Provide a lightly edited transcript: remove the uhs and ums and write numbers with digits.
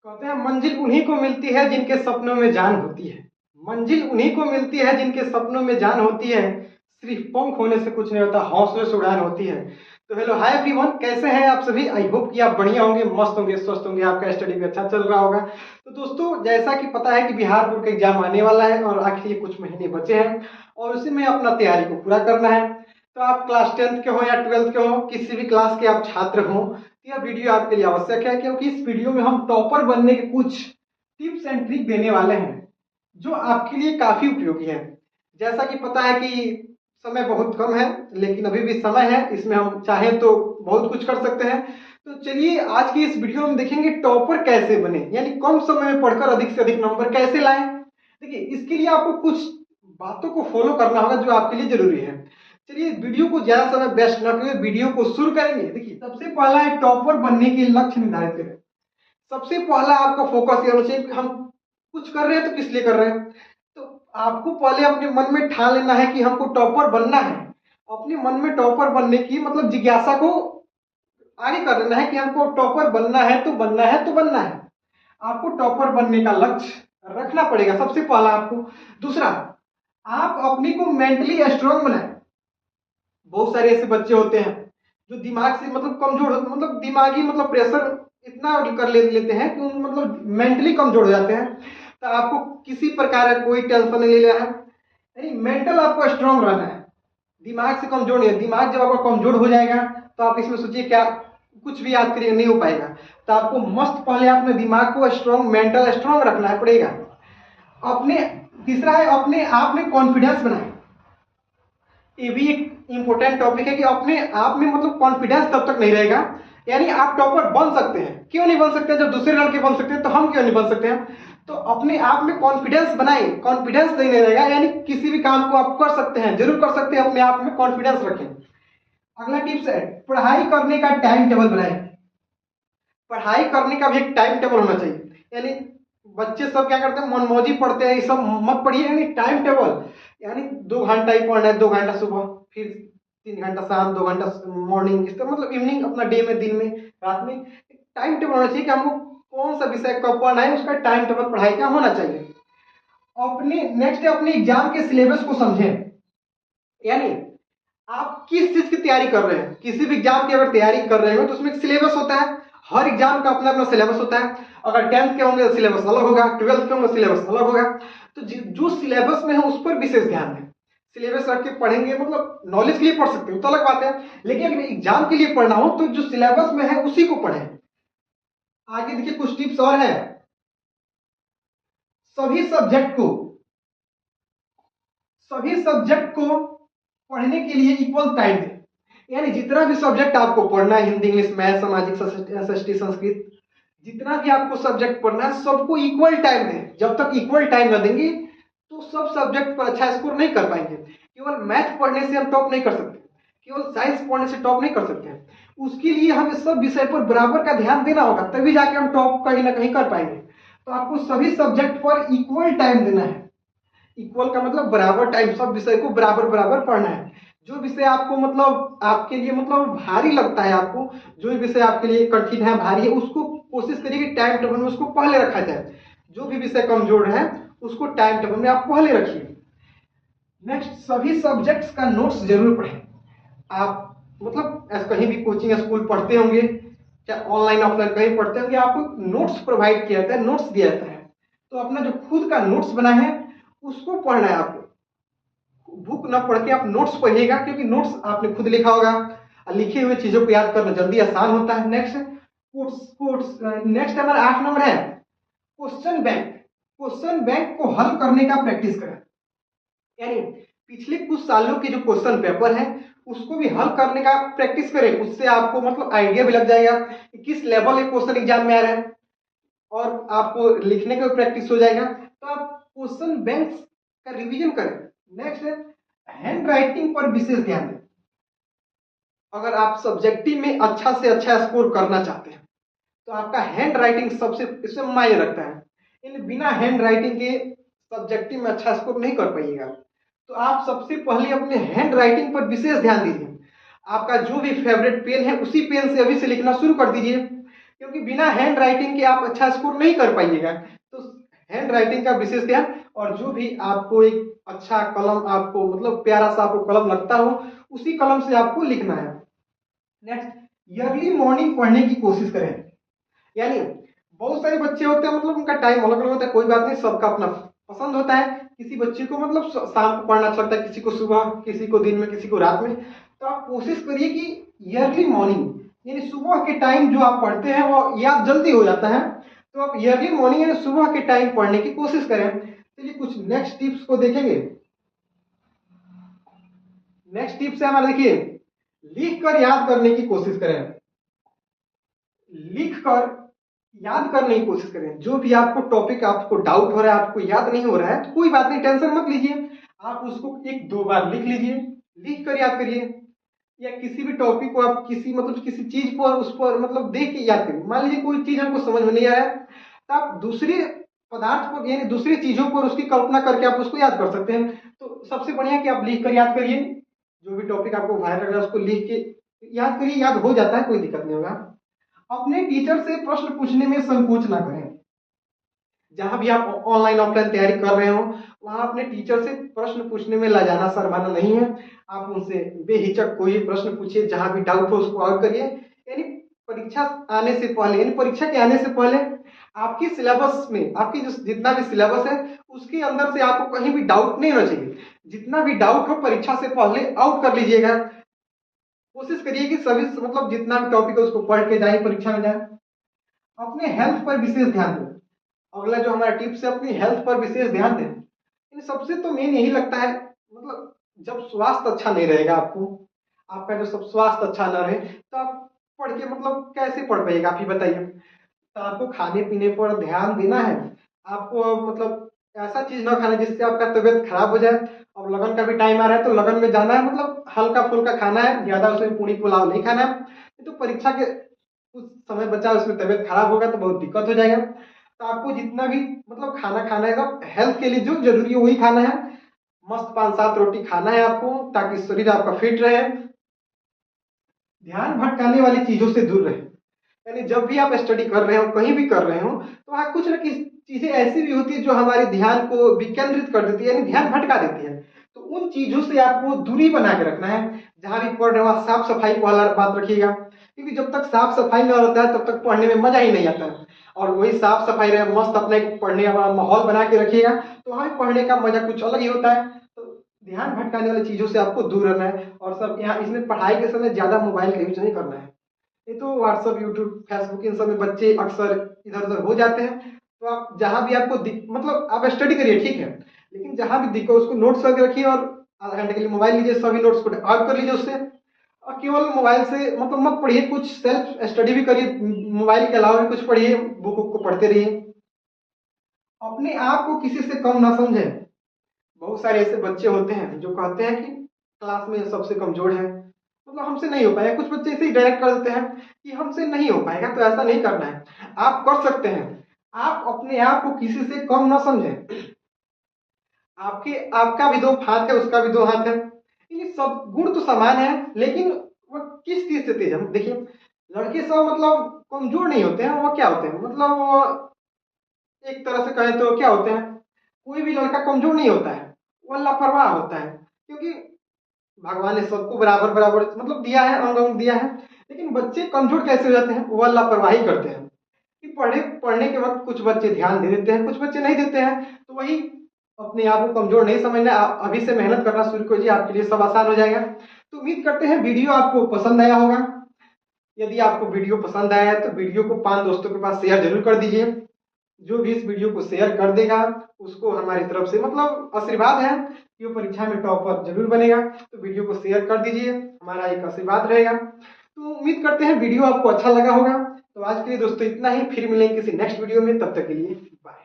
कहते हैं मंजिल उन्हीं को मिलती है जिनके सपनों में जान होती है। मंजिल उन्हीं को मिलती है जिनके सपनों में जान होती है। सिर्फ पंख होने से कुछ नहीं होता, हौसले से उड़ान होती है। तो हेलो हाय एवरीवन, कैसे हैं आप सभी? आई होप कि आप बढ़िया होंगे, मस्त होंगे, स्वस्थ होंगे, आपका स्टडी भी अच्छा चल रहा होगा। तो दोस्तों, जैसा कि पता है कि बिहार बोर्ड का एग्जाम आने वाला है और आखिर ये कुछ महीने बचे हैं और उसी में अपना तैयारी को पूरा करना है। तो आप क्लास 10th के हो या 12th के हो, किसी भी क्लास के आप छात्र हो, यह वीडियो आपके लिए आवश्यक है, क्योंकि इस वीडियो में हम टॉपर बनने के कुछ टिप्स एंड ट्रिक देने वाले हैं जो आपके लिए काफी उपयोगी है। जैसा कि पता है कि समय बहुत कम है, लेकिन अभी भी समय है, इसमें हम चाहें तो बहुत कुछ कर सकते हैं। तो चलिए आज की इस वीडियो में देखेंगे टॉपर कैसे बने, यानी कम समय में पढ़कर अधिक से अधिक नंबर कैसे लाएं। देखिए, इसके लिए आपको कुछ बातों को फॉलो करना होगा जो आपके लिए जरूरी है। चलिए वीडियो को ज्यादा समय वेस्ट न करके वीडियो को शुरू करेंगे। देखिए, सबसे पहला है टॉपर बनने के लक्ष्य निर्धारित करें। सबसे पहला आपका फोकस ये होना चाहिए कि हम कुछ कर रहे हैं तो किस लिए कर रहे हैं। तो आपको पहले अपने मन में ठान लेना है कि हमको टॉपर बनना है। अपने मन में टॉपर बनने की मतलब जिज्ञासा को आगे कर लेना है कि हमको टॉपर बनना है तो बनना है तो बनना है। आपको टॉपर बनने का लक्ष्य रखना पड़ेगा सबसे पहला आपको। दूसरा, आप अपने को मेंटली स्ट्रांग बनाए। बहुत सारे ऐसे बच्चे होते हैं जो दिमाग से मतलब कमजोर, मतलब दिमागी मतलब प्रेशर इतना कर लेते हैं कि उन मतलब मेंटली कमजोर हो जाते हैं। तो आपको किसी प्रकार का कोई टेंशन नहीं लेना है, यानी मेंटल आपको स्ट्रांग रहना है, दिमाग से कमजोर नहीं है। दिमाग जब आपका कमजोर हो जाएगा तो आप इसमें सोचिए क्या कुछ भी याद करिए नहीं हो पाएगा। तो आपको मस्त पहले अपने दिमाग को स्ट्रांग, मेंटल स्ट्रांग रखना पड़ेगा। अपने तीसरा है अपने आप में कॉन्फिडेंस बनाए। ये भी एक इंपॉर्टेंट टॉपिक है कि अपने आप में मतलब कॉन्फिडेंस तब तक नहीं रहेगा, यानी आप टॉपर बन सकते हैं, क्यों नहीं बन सकते? जब दूसरे लड़के बन सकते हैं तो हम क्यों नहीं बन सकते हैं? तो अपने आप में कॉन्फिडेंस बनाए। कॉन्फिडेंस नहीं रहेगा यानी किसी भी काम को आप कर सकते हैं, जरूर कर सकते हैं, अपने आप में कॉन्फिडेंस रखें। अगला टिप्स है पढ़ाई करने का टाइम टेबल बनाए। पढ़ाई करने का भी एक टाइम टेबल होना चाहिए, यानी बच्चे सब क्या करते हैं, मनमौजी पढ़ते हैं, ये सब मत पढ़िए। यानी टाइम टेबल, यानी 2 घंटा ही पढ़ना है, 2 घंटा सुबह, फिर 3 घंटा शाम, 2 घंटा मॉर्निंग, इस तरह मतलब इवनिंग, अपना डे में, दिन में, रात में टाइम टेबल होना चाहिए कि हमको कौन सा विषय कब पढ़ना है, उसका टाइम टेबल पढ़ाई का होना चाहिए। अपने नेक्स्ट है अपने एग्जाम के सिलेबस को समझें, यानी आप किस चीज की तैयारी कर रहे हैं। किसी भी एग्जाम की अगर तैयारी कर रहे हो तो उसमें एक सिलेबस होता है, हर एग्जाम का अपना अपना सिलेबस होता है। अगर 10th के होंगे तो सिलेबस अलग होगा, 12th के होंगे सिलेबस अलग होगा। तो जो सिलेबस में है उस पर विशेष ध्यान दें। सिलेबस रख के पढ़ेंगे, मतलब नॉलेज के लिए पढ़ सकते हो तो अलग बात है, लेकिन अगर एग्जाम के लिए पढ़ना हो तो जो सिलेबस में है उसी को पढ़ें। आगे देखिए कुछ टिप्स और है। सभी सब्जेक्ट को सभी सब्जेक्ट को पढ़ने के लिए इक्वल टाइम दें, यानी जितना भी सब्जेक्ट आपको पढ़ना है, हिंदी, इंग्लिश, मैथ, सामाजिक, एसएसटी, संस्कृत, जितना भी आपको सब्जेक्ट पढ़ना है सबको इक्वल टाइम दें। जब तक इक्वल टाइम न देंगे तो सब सब्जेक्ट पर अच्छा स्कोर नहीं कर पाएंगे। केवल मैथ पढ़ने से हम टॉप नहीं कर सकते, केवल साइंस पढ़ने से टॉप नहीं कर सकते हैं। उसके लिए हमें सब विषय पर बराबर का ध्यान देना होगा, तभी जाके हम टॉप कहीं ना कहीं कर पाएंगे। तो आपको सभी सब्जेक्ट पर इक्वल टाइम देना है। इक्वल का मतलब बराबर टाइम, सब विषय को बराबर बराबर पढ़ना है। जो विषय आपको मतलब आपके लिए मतलब भारी लगता है, आपको जो विषय आपके लिए कठिन है, भारी है, उसको कोशिश करिए कि टाइम टेबल में उसको पहले रखा जाए। जो भी विषय कमजोर है उसको टाइम टेबल में आप पहले रखिए। नेक्स्ट, सभी सब्जेक्ट्स का नोट्स जरूर पढ़ें। आप मतलब कहीं भी कोचिंग स्कूल पढ़ते होंगे, चाहे ऑनलाइन ऑफलाइन कहीं पढ़ते होंगे, आपको नोट्स प्रोवाइड किया जाता है, नोट्स दिया जाता है। तो अपना जो खुद का नोट्स बना है उसको पढ़ना है आपको। बुक ना पढ़ के आप नोट्स पढ़िएगा, क्योंकि नोट्स आपने खुद लिखा होगा, लिखे हुए चीजों को याद करना जल्दी आसान होता है। नेक्स्ट नेक्स्ट हमारा 8 नंबर है क्वेश्चन बैंक। क्वेश्चन बैंक को हल करने का प्रैक्टिस करें, यानी पिछले कुछ सालों के जो क्वेश्चन पेपर है उसको भी हल करने का प्रैक्टिस करें। उससे आपको मतलब आइडिया भी लग जाएगा कि किस लेवल के क्वेश्चन एग्जाम में आ रहा है, और आपको लिखने का प्रैक्टिस हो जाएगा। तो आप क्वेश्चन बैंक का रिवीजन करें। नेक्स्ट है हैंड राइटिंग पर विशेष ध्यान दें। अगर आप सब्जेक्टिव में अच्छा से अच्छा स्कोर करना चाहते हैं तो आपका हैंड राइटिंग सबसे इसमें मायने रखता है। इन बिना हैंड राइटिंग के सब्जेक्टिव में अच्छा स्कोर नहीं कर पाइएगा। तो आप सबसे पहले अपने हैंड राइटिंग पर विशेष ध्यान दीजिए। आपका जो भी फेवरेट पेन है उसी पेन से अभी से लिखना शुरू कर दीजिए। क्योंकि बिना हैंड राइटिंग के आप अच्छा स्कोर नहीं कर पाइएगा। तो हैंड राइटिंग का विशेष ध्यान, और जो भी आपको एक अच्छा कलम, आपको मतलब प्यारा सा आपको कलम लगता हो, उसी कलम से आपको लिखना है। नेक्स्ट, अर्ली मॉर्निंग पढ़ने की कोशिश करें। यानी बहुत सारे बच्चे होते हैं, मतलब उनका टाइम अलग अलग होता है, कोई बात नहीं, सबका अपना पसंद होता है। किसी बच्चे को मतलब शाम को पढ़ना अच्छा लगता है, किसी को सुबह, किसी को दिन में, किसी को रात में। तो आप कोशिश करिए कि अर्ली मॉर्निंग यानी सुबह के टाइम जो आप पढ़ते हैं वो याद जल्दी हो जाता है। तो आप अर्ली मॉर्निंग यानी सुबह के टाइम पढ़ने की कोशिश करें। चलिए कुछ नेक्स्ट टिप्स को देखेंगे। नेक्स्ट टिप्स है हमारा, देखिए, लिख कर याद करने की कोशिश करें। लिख कर याद करने की कोशिश करें। जो भी आपको टॉपिक, आपको डाउट हो रहा है, आपको याद नहीं हो रहा है, तो कोई बात नहीं, टेंशन मत लीजिए। आप उसको एक दो बार लिख लीजिए, लिख कर याद करिए। या किसी भी टॉपिक को आप किसी मतलब किसी चीज पर, उस पर मतलब देख के याद करिए। मान लीजिए कोई चीज हमको समझ में नहीं आ रहा है, तो आप दूसरे पदार्थ पर यानी दूसरी चीजों पर उसकी कल्पना करके आप उसको याद कर सकते हैं। तो सबसे बढ़िया कि आप लिख कर याद करिए। जो भी टॉपिक आपको वायरल लग रहा है उसको लिख के याद करिए, याद हो जाता है, कोई दिक्कत नहीं होगा। अपने टीचर से प्रश्न पूछने में संकोच ना करें। जहां भी आप ऑनलाइन ऑफलाइन तैयारी कर रहे हो, वहां अपने टीचर से प्रश्न पूछने में लाजाना शर्माना नहीं है। आप उनसे बेहिचक कोई प्रश्न पूछिए, जहां भी डाउट हो उसको और करिए। यानी परीक्षा आने से पहले, यानी परीक्षा के आने से पहले आपके सिलेबस में, आपकी जो जितना भी सिलेबस है उसके अंदर से आपको कहीं भी डाउट नहीं होना चाहिए। जितना भी डाउट हो परीक्षा से पहले आउट कर लीजिएगा। कोशिश करिए कि सभी मतलब जितना भी टॉपिक है उसको पढ़ के जाए, परीक्षा में जाए। अपने हेल्थ पर विशेष ध्यान दें। अगला जो हमारा टिप्स है, अपनी हेल्थ पर विशेष ध्यान दें। इन सबसे तो मेन यही लगता है, मतलब जब स्वास्थ्य अच्छा नहीं रहेगा, आपको आपका जो सब स्वास्थ्य अच्छा ना रहे, तो आप पढ़ के मतलब कैसे पढ़ पाइएगा, आप ही बताइए। तो आपको खाने पीने पर ध्यान देना है। आपको मतलब ऐसा चीज ना खाना जिससे आपका तबीयत खराब हो जाए। अब लगन का भी टाइम आ रहा है, तो लगन में जाना है, मतलब हल्का फुल्का खाना है, ज्यादा उसमें पूरी पुलाव नहीं खाना है। नहीं तो परीक्षा के कुछ समय बचा, उसमें तबीयत खराब होगा तो बहुत दिक्कत हो जाएगा। तो आपको जितना भी मतलब खाना खाना है, तो हेल्थ के लिए जो जरूरी है वही खाना है। मस्त 5-7 रोटी खाना है आपको, ताकि शरीर आपका फिट रहे। ध्यान भटकाने वाली चीजों से दूर रहे। यानी जब भी आप स्टडी कर रहे हो, कहीं भी कर रहे हो, तो वहाँ कुछ ना कुछ चीजें ऐसी भी होती है जो हमारे ध्यान को विकेंद्रित कर देती है, यानी ध्यान भटका देती है। तो उन चीजों से आपको दूरी बना के रखना है। जहां भी पढ़ रहे हो साफ सफाई को वाला बात रखिएगा, क्योंकि जब तक साफ सफाई न रहता है तब तक पढ़ने में मजा ही नहीं आता है। और वही साफ सफाई रहे, मस्त अपना एक पढ़ने का माहौल बना के रखिएगा, तो वहाँ पढ़ने का मजा कुछ अलग ही होता है। तो ध्यान भटकाने वाली चीजों से आपको दूर रहना है। और सब यहाँ इसमें पढ़ाई के समय ज्यादा मोबाइल का यूज नहीं करना है। ये तो व्हाट्सअप, यूट्यूब, फेसबुक, इन सब में बच्चे अक्सर इधर उधर हो जाते हैं। तो आप जहां भी आपको मतलब आप स्टडी करिए, ठीक है, लेकिन जहां भी दिक्कत उसको नोट्स करके रखिए, और आधा घंटे के लिए मोबाइल लीजिए, सभी नोट्स को आउट कर लीजिए उससे। और केवल मोबाइल से मतलब मत पढ़िए, कुछ सेल्फ स्टडी भी करिए, मोबाइल के अलावा भी कुछ पढ़िए, बुक को पढ़ते रहिए। अपने आप को किसी से कम ना समझें। बहुत सारे ऐसे बच्चे होते हैं जो कहते हैं कि क्लास में सबसे कमजोर है, मतलब हमसे नहीं हो पाएगा। कुछ बच्चे ऐसे ही डायरेक्ट कर देते हैं कि हमसे नहीं हो पाएगा। तो ऐसा नहीं करना है, आप कर सकते हैं। आप अपने आप को किसी से कम ना समझें। आपके आपका भी दो हाथ है, उसका भी दो हाथ है, इन सब गुण तो समान है, लेकिन वह किस चीज से तेज है। देखिए, लड़के सब मतलब कमजोर नहीं होते हैं, वो क्या होते हैं, मतलब वो एक तरह से कहें तो क्या होते हैं, कोई भी लड़का कमजोर नहीं होता है, वो लापरवाह होता है। क्योंकि भगवान ने सबको बराबर बराबर मतलब दिया है, अंग अंग दिया है। लेकिन बच्चे कमजोर कैसे हो जाते हैं, वो लापरवाही करते हैं कि पढ़ने के वक्त कुछ बच्चे ध्यान दे देते हैं, कुछ बच्चे नहीं देते हैं। तो वही, अपने आप को कमजोर नहीं समझना, आप अभी से मेहनत करना शुरू कीजिए, आपके लिए सब आसान हो जाएगा। तो उम्मीद करते हैं वीडियो आपको पसंद आया होगा। यदि आपको वीडियो पसंद आया है तो वीडियो को 5 दोस्तों के पास शेयर जरूर कर दीजिए। जो भी इस वीडियो को शेयर कर देगा उसको हमारी तरफ से मतलब आशीर्वाद है कि वो परीक्षा में टॉपर जरूर बनेगा। तो वीडियो को शेयर कर दीजिए, हमारा एक आशीर्वाद रहेगा। तो उम्मीद करते हैं वीडियो आपको अच्छा लगा होगा। तो आज के लिए दोस्तों इतना ही, फिर मिलेंगे किसी नेक्स्ट वीडियो में, तब तक के लिए बाय।